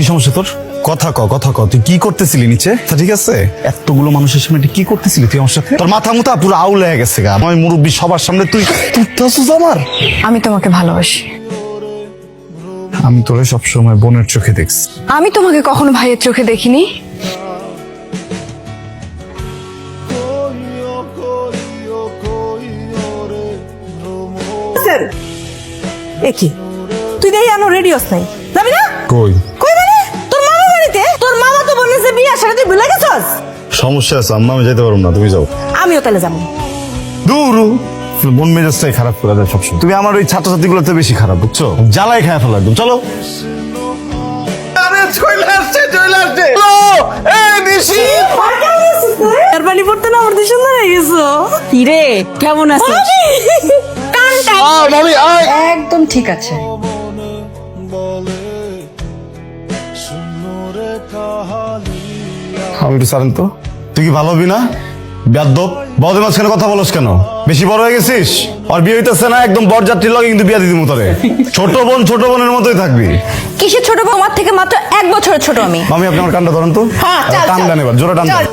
সমস্যা তোর? কথা ক তুই কি করতেছিলি নিচে? ঠিক আছে, এতগুলো মানুষের সামনে তুই কি করতেছিলি তুই আমার সাথে? তোর মাথা মুথা পুরো আউল হয়ে গেছে গা। আমি মুরব্বী সবার সামনে তুই তুই আমার। আমি তোমাকে ভালোবাসি। আমি তোরে সবসময় বোনের চোখে দেখছি। আমি তোমাকে কখনো ভাইয়ের চোখে দেখিনি। কি তুই দেখি আনো রেডিওস নাই যাবি না? কই কই মানে তোর মামা বাড়িতে? তোর মামা তো বলেছে বিয়ে আসলে তুই ভুলে গেছস। সমস্যা আছে আম্মা, আমি যেতে পারবো না, তুমি যাও। আমিও তাহলে যাবো। দূর মন মেজাজটাই খারাপ করে দেয় সবসময়। তুমি আমার ওই ছাত্রছাত্রী গুলোতে বেশি খারাপ, বুঝছো? জ্বালাই খায় ফেলো একদম। চলো। আর পানি পড়তে না পড়তে সুন্দর হয়ে গেছো। কি রে কেমন আছিস? একদম ঠিক আছে। আমি একটু সারেন তো। তুই কি ভালো হবি না? বেয়াদব, বড়দের মাঝখানে কথা বলস কেন? বেশি বড় হয়ে গেছিস? আর বিয়ে হইতেছে না, একদম বরযাত্রীর লগে কিন্তু বিয়া দিদি মতরে। ছোট বোনের মতোই থাকবি। কিসের ছোট বউ? আমার থেকে মাত্র 1 বছরের ছোট আমি। আমি আপনি আমার কানটা ধরেন তো। হ্যাঁ, চল, টান চল। দেন এবার, জোরে টান দেন।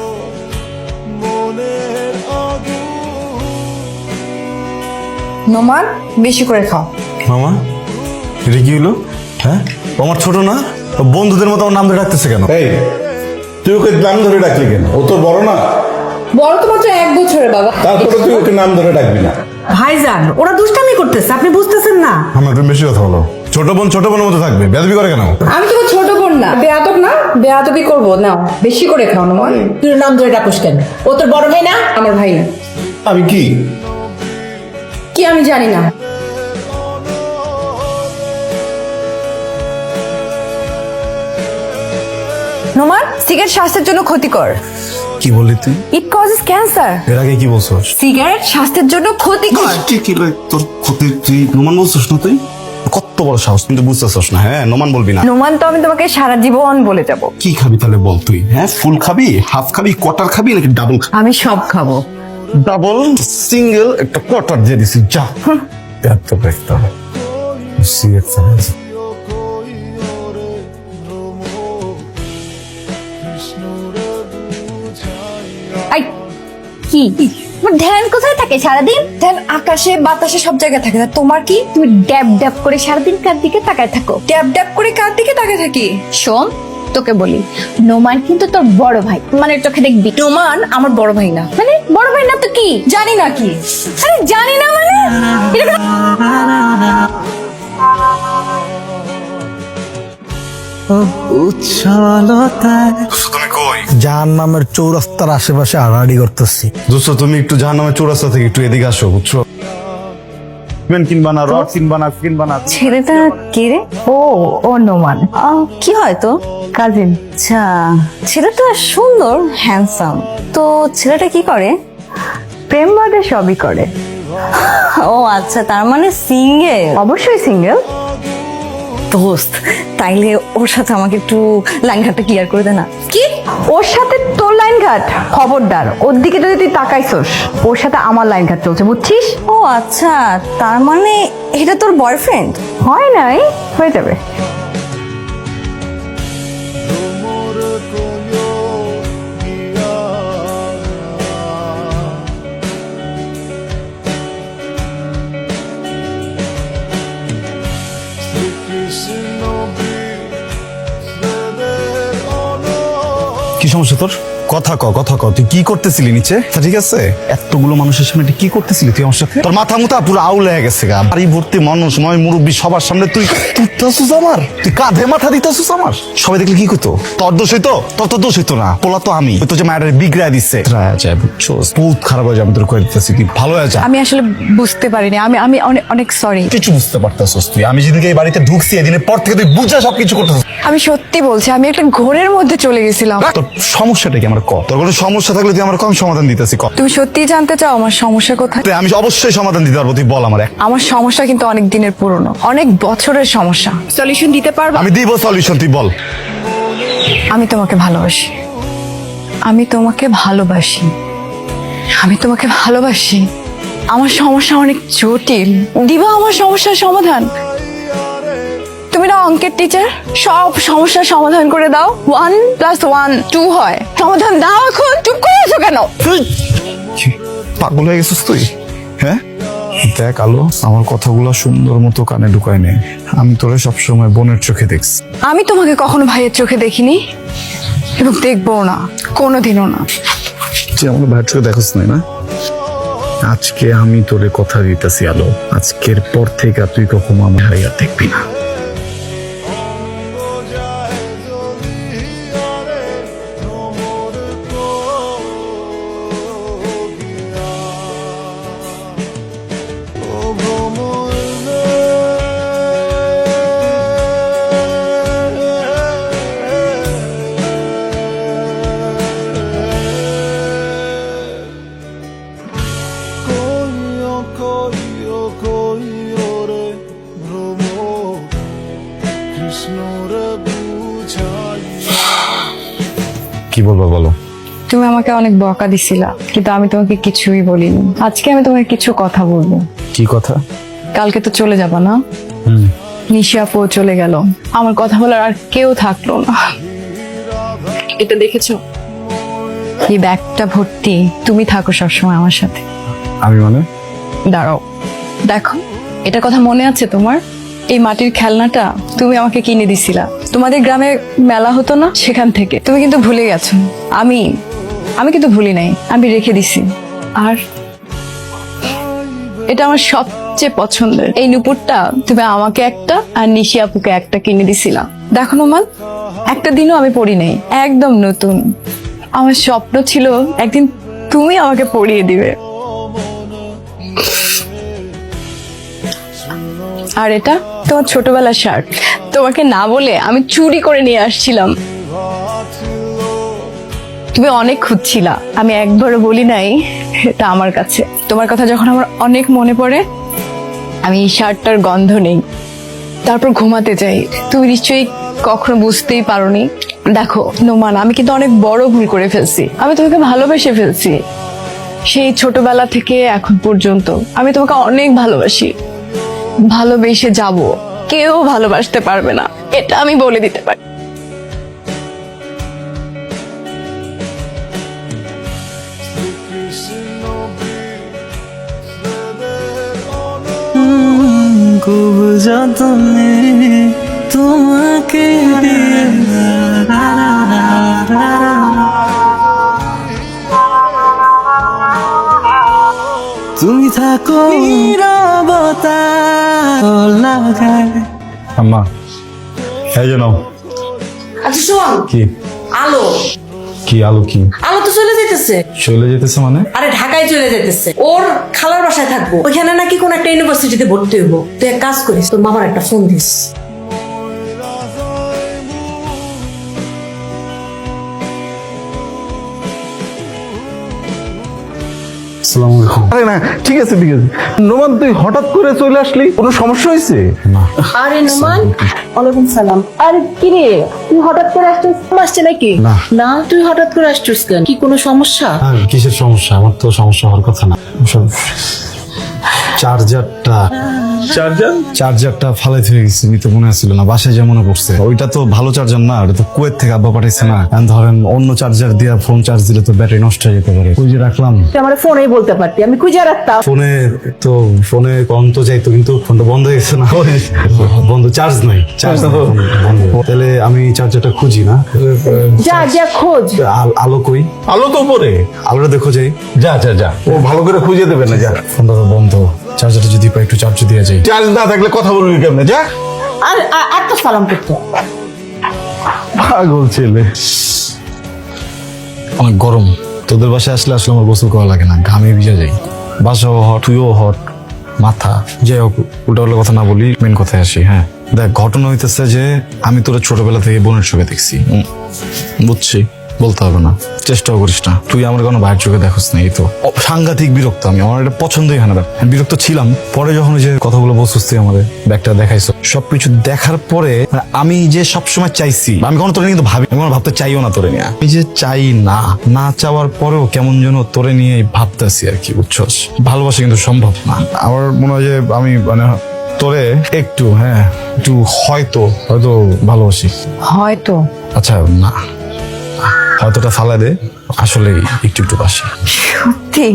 নোমান, বেশি করে খাও। মামা, এটা কি হলো? হ্যাঁ, ও আমার ছোট না? ও বন্ধুদের মতো আমার নাম ধরে ডাকতেছে কেন? এই তুই ওকে নাম ধরে ডাকলি কেন? ও তো বড় না, বড় তো মাত্র 1 বছরের বাবা। তারপরে তুই ওকে নাম ধরে ডাকবি না। ভাইজান ওরা দুষ্টামি করতেছে, আপনি বুঝতেছেন না? আমার তুমি বেশি কথা বলো। ছোট বোনের মতো থাকবে, বেয়াদবি করে কেন? আমি তোমার ছোট বোন না, বেয়াদব না, বেয়াদবি করবো না। বেশি করে খাও নোমান। তুই নাম ধরে ডাকুস কেন? ও তোর বড় ভাই না? আমার ভাই না। আমি কি কি আমি জানি না। নোমান, সিগারেট স্বাস্থ্যের জন্য ক্ষতিকর। কি বললি তুই? It causes cancer. এর আগে কি বলছস? সিগারেট স্বাস্থ্যের জন্য ক্ষতিকর। তোর ক্ষতি তুই নোমান বলছস না? তুই কত বড় সাহস, কিন্তু বুঝতেছস না? হ্যাঁ, নোমান বলবি না। নোমান তো আমি তোমাকে সারা জীবন বলে যাব। কি খাবি তাহলে বল তুই? হ্যাঁ, ফুল খাবি, হাফ খাবি, কোয়ার্টার খাবি নাকি ডাবল? আমি সব খাবো। ডাবল, সিঙ্গেল, একটা কোয়ার্টার দিয়ে দিছি, যা। এত দেখতে হবে সিগারেট চালাস। আই কি তোমার ধ্যান কোথায় থাকে সারাদিন? ধ্যান আকাশে বাতাসে সব জায়গায় থাকে। তোমার কি? তুমি ড্যাব ড্যাব করে সারাদিন কার দিকে তাকায় থাকো? ড্যাব ড্যাব করে কার দিকে তাকায় থাকি? শোন, তোকে বলি, নোমান কিন্তু তোর বড় ভাই। মানে চোখে দেখবি নোমান আমার বড় ভাই না। মানে বড় ভাই না তো কি? জানি না কি? আরে জানি না মানে এটা তুমি কই? জাহান্নামের চৌরাস্তার আশেপাশে হাঁটাহাঁটি করতেছি। দোস্ত, তুমি একটু জাহান্নামের চৌরাস্তা থেকে একটু এদিকে আসো, বুঝছো? পেন কিনবা না, রড কিনবা না। ছেলেটা কে রে? ও নোমান। কি হয় তো? কাজিন। আচ্ছা, ছেলেটা সুন্দর, হ্যান্ডসাম। তো ছেলেটা কি করে? প্রেম বাদে সবই করে। ও আচ্ছা, তার মানে সিঙ্গেল। অবশ্যই সিঙ্গেল। দোস্ত, তাইলে ওর সাথে আমাকে একটু লাইনঘাটটা ক্লিয়ার করে দে না। কি? ওর সাথে তোর লাইনঘাট? খবরদার, ওর দিকে যদি তুই তাকাইছস, ওর সাথে আমার লাইনঘাট চলছে, বুঝছিস? ও আচ্ছা, তার মানে এটা তোর বয়ফ্রেন্ড? হয় নাই, হয়ে যাবে। কি সমস্যা তোর? কথা ক তুই কি করতেছিলি নিচে? ঠিক আছে, এতগুলো মানুষের সামনে তুই কি করতেছিলি তুই আমার সাথে? তোর মাথা মুথা পুরো আউল হয়ে গেছে গা। বাড়ি ভর্তি মানুষ, মই মুরব্বী সবার সামনে তুই তুই আমার, তুই কাঁধে মাথা দিতেছিস আমার। সবাই দেখলে কি করতো? তোর দোষ হইতো? তোর তো দোষ হইতো না, পোলা তো আমি। তো যে মায়ের বিগড়ায় দিচ্ছে, বহুত খারাপ হয়ে যাবে তোর করে দিতেছি। তুই ভালো হয়ে যা। আমি আসলে বুঝতে পারিনি। আমি অনেক সরি। কিছু বুঝতে পারতেছিস তুই? আমি যেদিকে এই বাড়িতে ঢুকছি, এদিনের পর থেকে তুই বুঝা সবকিছু করতেছিস। আমি সত্যি বলছি, আমি একটা ঘোরের মধ্যে চলে গেছিলাম। তোর সমস্যাটা কি আমার ক? তোর কোনো সমস্যা থাকলে তুই আমার কম সমাধান দিতেছি ক। তুমি সত্যিই জানতে চাও আমার সমস্যা কোথায়? আমি অবশ্যই সমাধান দিতে পারবো, তুই বল আমার। আমার সমস্যা কিন্তু অনেক দিনের পুরনো, অনেক বছরের সমস্যা। সলিউশন দিতে পারবা? আমি দিব সলিউশন, তুই বল। আমি তোমাকে ভালোবাসি। আমি তোমাকে ভালোবাসি। আমি তোমাকে ভালোবাসি। আমার সমস্যা অনেক জটিল। দিবা আমার সমস্যার সমাধান? তুমি তুমি না অঙ্কের টিচার, সব সমস্যার সমাধান করে দাও। 1 + 1 2 হয়। সমাধান দাও এখন, চুপ করে আছো কেন? কি, পাগল হয়ে গেছিস তুই? হ্যাঁ দেখ আলো, আমার কথাগুলো সুন্দর মতো কানে ঢুকায় নে। আমি তোরে সবসময় বোনের চোখে দেখছি। আমি তোমাকে কখনো ভাইয়ের চোখে দেখিনি এবং দেখবো না, কোনোদিনও না। তুই আমার ভাইয়ের চোখে দেখোস নাই না? আজকে আমি তোরে কথা দিতেছি আলো, আজকের পর থেকে তুই কখনো আমার ভাইয়া দেখবি না। কি বলবো বলো? তুমি আমাকে অনেক বকা দিছিলা, কিন্তু আমি তোমাকে কিছুই বলিনি। আজকে আমি তোমাকে কিছু কথা বলবো। কি কথা? কালকে তো চলে যাবা না? নিশি আপু চলে গেল, আমার কথা বলার আর কেউ থাকলো না। এটা দেখেছো? এই ব্যাগটা ভর্তি, তুমি থাকো সবসময় আমার সাথে। আমি মানে? দাঁড়াও, দেখো, এটা কথা মনে আছে তোমার? এই মাটির খেলনাটা তুমি আমাকে কিনে দিছিলা, তোমাদের গ্রামে মেলা হতো না, সেখান থেকে। তুমি কিন্তু ভুলে গেছো। আমি কিন্তু ভুলি নাই, আমি রেখে দিছি। আর এটা আমার সবচেয়ে পছন্দের। এই নুপুরটা তুমি আমাকে একটা আর নিশি আপুকে একটা কিনে দিছিলা। দেখো নোমান, একটা দিনও আমি পরি নাই, একদম নতুন। আমার স্বপ্ন ছিল একদিন তুমি আমাকে পরিয়ে দিবে। আর এটা তোমার ছোটবেলার শার্ট, তোমাকে না বলে আমি চুরি করে নিয়ে আসছিলাম। তুমি অনেক খুঁজছিলা, আমি একবারও বলি নাই এটা আমার কাছে। তোমার কথা যখন আমার অনেক মনে পড়ে, আমি এই শার্টটার গন্ধ নেই, তারপর ঘুমাতে যাই। তুমি নিশ্চয়ই কখনো বুঝতেই পারোনি। দেখো নোমান, আমি কিন্তু অনেক বড় ভুল করে ফেলছি। আমি তোমাকে ভালোবেসে ফেলছি, সেই ছোটবেলা থেকে এখন পর্যন্ত আমি তোমাকে অনেক ভালোবাসি, ভালোবেসে যাব। কেউ ভালোবাসতে পারবে না, এটা আমি বলে দিতে পারি। খুব যতনে তোমাকে তুমি থাকো নীরবতা লাগায়। আম্মা এই যে নাও। আচ্ছা শোন, কি? আলো কি আলো? কি আলো তো চলে যেতেছে। চলে যেতেছে মানে? আরে ঢাকায় চলে যেতেছে, ওর খালার বাসায় থাকবো। ওইখানে নাকি কোন একটা ইউনিভার্সিটিতে ভর্তি হইব। তুই এক কাজ করিস, তোর মামার একটা ফোন দিস। আসসালামু আলাইকুম। আরে না, ঠিক আছে ঠিক আছে। নোমান, তুই হঠাৎ করে চলে আসলি, কোনো সমস্যা হয়েছে? না। আরে নোমান, ওয়ালাইকুম সালাম। আরে কি রে, তুই হঠাৎ করে আসছিস? আসছে নাকি? না। না, তুই হঠাৎ করে আসছিস কেন? কি কোনো সমস্যা? আর কিসের সমস্যা? আমার তো সমস্যা হওয়ার কথা না। সব চার্জারটা ফালাই থেকে গেছি, তো মনে আসছিল না, বাসায় যা মনে পড়ছে। ওইটা তো ভালো চার্জার না, ওটা তো কুয়েত থেকে আব্বা পাঠাইছে না। এখন ধরেন অন্য চার্জার দিয়ে ফোন চার্জ দিলে তো ব্যাটারি নষ্ট হয়ে যেতে পারে। ওই যে রাখলাম তুই আমার ফোনেই বলতে পারতি, আমি খুঁজে রাখতাম। ফোনে কম তো যাইতো, কিন্তু ফোনটা বন্ধ হয়ে গেছে না। বন্ধ, চার্জ নাই, চার্জ বন্ধ। তাহলে আমি চার্জারটা খুঁজি না? যা যা খোঁজ। আলো কই? আলো তো পরে। আলোটা দেখো যাই। যা যা যা, ও ভালো করে খুঁজে দেবে না। যা, ফোনটা তো বন্ধ, চার্জারটা যদি পাই একটু চার্জ দিয়ে যাই। চার্জ না থাকলে কথা বলবি কেমনে? যা। আর আর তো সালাম করতো। পাগল ছেলে। অনেক গরম, তোদের বাসায় আসলে আমার গোসল করা লাগে না, ঘামে ভিজে যাই। বাসাও হট, তুইও হট, মাথা। যাই হোক, উল্টাপাল্টা কথা না বলি, মেন কথায় আসি। হ্যাঁ দেখ, ঘটনা হইতেছে যে আমি তোরা ছোটবেলা থেকে বোনের চোখে দেখছি। বুঝছি, বলতে হবে না, চেষ্টাও করিস না। তুই আমার কোনো ভাইয়ের চোখে দেখোস না, এই তো। সাংঘাতিক বিরক্ত আমি, আমার এটা পছন্দই হয় না। আমি বিরক্ত ছিলাম, পরে যখন ওই যে কথাগুলো বলছিস তুই আমাদের, ব্যাগটা দেখাইছো, সবকিছু দেখার পরে আমি যে সবসময় চাইছি, আমি কোনো তোরে কিন্তু ভাবি, আমি কোনো ভাবতে চাইও না তোরে নিয়ে। আমি যে চাই না চাওয়ার পরেও কেমন যেন তোরে নিয়ে ভাবতেছি আর কি, বুঝছস? ভালোবাসা কিন্তু সম্ভব না। আমার মনে হয় যে আমি মানে তোরে একটু একটু হয়তো ভালোবাসি। হয়তো। আচ্ছা না, হয়তোটা ফালা দে, আসলে একটু একটু বাসি। সত্যি?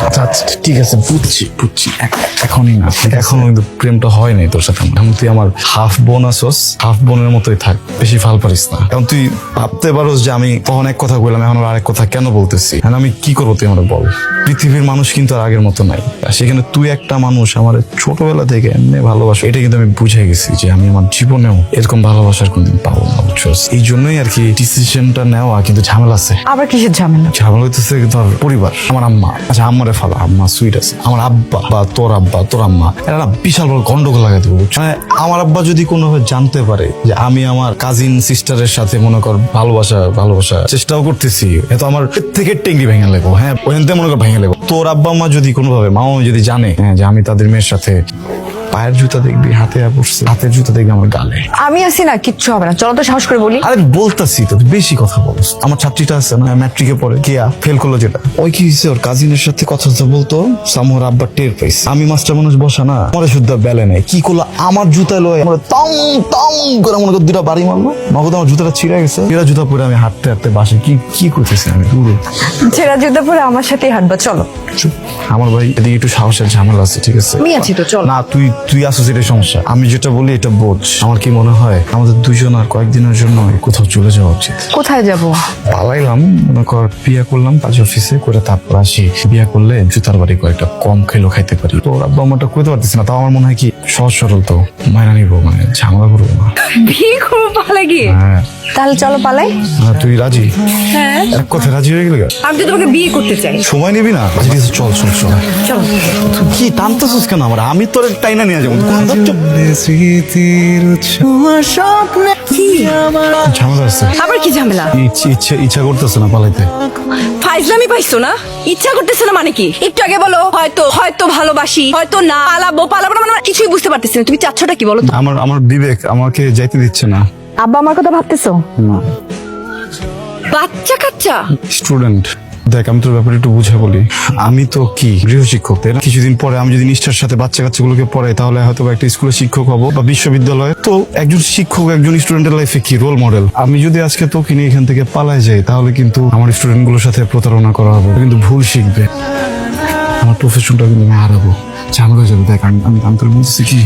আচ্ছা আচ্ছা, ঠিক আছে, বুঝছি এখনই না, এখনো কিন্তু প্রেমটা হয় নাই তোর সাথে। এখন তুই আমার হাফ বোন আসোস, হাফ বোনের মতোই থাক, বেশি ফাল পারিস না। এখন তুই ভাবতে পারোস যে আমি তখন এক কথা বললাম, এখন আরেক কথা কেন বলতেছি। এখন আমি কি করবো তুই আমার বল। পৃথিবীর মানুষ কিন্তু আর আগের মতো নাই, আর সেখানে তুই একটা মানুষ আমার ছোটবেলা থেকে এমনি ভালোবাসা, এটা কিন্তু আমি বুঝে গেছি যে আমি আমার জীবনেও এরকম ভালোবাসার কোনদিন পাবো না, বুঝছোস। এই জন্যই আর কি ডিসিশনটা নেওয়া, কিন্তু ঝামেলা আছে। আবার কিসের ঝামেলা? ঝামেলা হইতেছে ধর পরিবার, আমার আম্মা, আচ্ছা আম্মারে ফালা, আম্মা সুইট আছে, আমার আব্বা বা তোর আব্বা তোর আম্মা, এরা না বিশাল বড় গন্ডগোল লাগাই দেবো। মানে আমার আব্বা যদি কোনোভাবে জানতে পারে যে আমি আমার কাজিন সিস্টারের সাথে মনে কর ভালোবাসা চেষ্টাও করতেছি, এত আমার থেকে টেঙ্গি ভেঙে লেগো, ওখান থেকে মনে কর ভেঙে লেগো। তোর আব্বা মা যদি কোনোভাবে, মামা যদি জানে যে আমি তাদের মেয়ের সাথে, পায়ের জুতা দেখবি হাতে পড়ছে, হাতের জুতা দেখবি আমার গালে। আমি আছি না, কিচ্ছু হবে না, চলো তো সাহস করে বলি। আরে বলতাছি তো, তুই বেশি কথা বলছ। আমার ছাত্রীটা আছে না, ম্যাট্রিকে পড়ে, কেয়া ফেল করলো যেটা, ওই কি হয়েছে, ওর কাজিনের সাথে কথা বলতো, সামোর আব্বা টের পাইছে। আমি মাস্টার মানুষ বসা না, আমার শুদ্ধ বেলে নেই, কি করলো আমার জুতা লয়ে আমার তং তং করে মনে কর দুটা বাড়ি মারলো, নগদ আমার জুতাটা ছিঁড়ে গেছে। এরা জুতা পরে আমি হাঁটতে বাসে কি করতেছি আমি দূরে। ছেঁড়া জুতা পরে আমার সাথেই হাঁটবা, চলো। চুপ। আমার ভাই এদিকে একটু সাহসের ঝামেলা আছে, ঠিক আছে? আমি আছি তো, চলো। না, তুই আসছিস, এটাই সমস্যা। আমি যেটা বলি এটা বোঝ। আমার কি মনে হয় আমাদের দুজন আর কয়েকদিনের জন্য কোথাও চলে যাওয়া উচিত। কোথায় যাব? পালাইলাম, মনে কর বিয়া করলাম কাজ অফিসে করে, তারপর আসি। বিয়া করলে জুতার বাড়ি কয়েকটা কম খেলেও খাইতে পারি। তো আব্বা আমারটা কইতে পারতেছি না, তাও আমার মনে হয় কি সহজ সরল তো মাইনা নিবো, মানে ঝামেলা করবো না। বিয়ে করবো পালা গিয়ে? হ্যাঁ। তাহলে চলো পালাই। তুই রাজি? হ্যাঁ। এক কথা রাজি হয়ে গেলে? আমি তো তোমাকে বিয়ে করতে চাই। সময় নিবি না? ঠিক আছে, চল। চলো। তুই কি টানতেছিস কেন আমার? আমি তোর টাইনা নিয়ে যাবো। স্মৃতির উৎস স্বপ্নে আমার ঝামেলা আছে। আবার কি ঝামেলা? ইচ্ছা করতেছে না পালাইতে। ফাইজলামি পাইছো না? ইচ্ছা করতেছে না মানে কি? একটু আগে বলো হয়তো ভালোবাসি, হয়তো না, পালাবো না, মানে কিছুই বুঝতে পারতেছি না। তুমি চাচ্ছটা কি বলো তো? আমার বিবেক আমাকে যাইতে দিচ্ছে না। আব্বা আমার কথা ভাবতেছো? না, বাচ্চা কাচ্চা স্টুডেন্ট। দেখ, আমি তোর ব্যাপারে একটু বুঝে বলি। আমি তো কি গৃহশিক্ষক, তাই না? কিছুদিন পরে আমি যদি নিষ্ঠার সাথে বাচ্চা কাচ্চাগুলোকে পড়াই, তাহলে হয়তো একটা স্কুলে শিক্ষক হবো বা বিশ্ববিদ্যালয়ে। তো একজন শিক্ষক একজন স্টুডেন্টের লাইফে কি রোল মডেল। আমি যদি আজকে তোকে নিয়ে এখান থেকে পালাই যাই, তাহলে কিন্তু আমার স্টুডেন্ট গুলোর সাথে প্রতারণা করা হবে, কিন্তু ভুল শিখবে, আমার প্রফেশনটা কিন্তু আমি হারাবো, ঝামেলা হয়ে যাবে। দেখ, আমি তোর বলতেছি কি,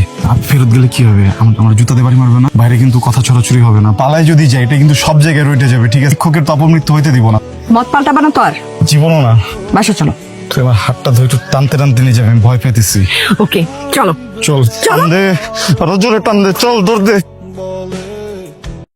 ফেরত গেলে কি হবে? আমার জুতাতে বাড়ি মারবে না, বাইরে কিন্তু কথা ছড়াছড়ি হবে না। পালাই যদি যাই, এটা কিন্তু সব জায়গায় রইতে যাবে, ঠিক আছে? শিক্ষকের তো অপমৃত্যু হইতে দিব না, মত পাল্টাবা না তো আর। জীবনও না। বাসা চলো। তুই আমার হাতটা ধরে একটু টানতে নিয়ে যাবে, আমি ভয় পেতেছি। ওকে, চলো। চল, টান দে, আরো জোরে টান দে, চল দৌড় দে।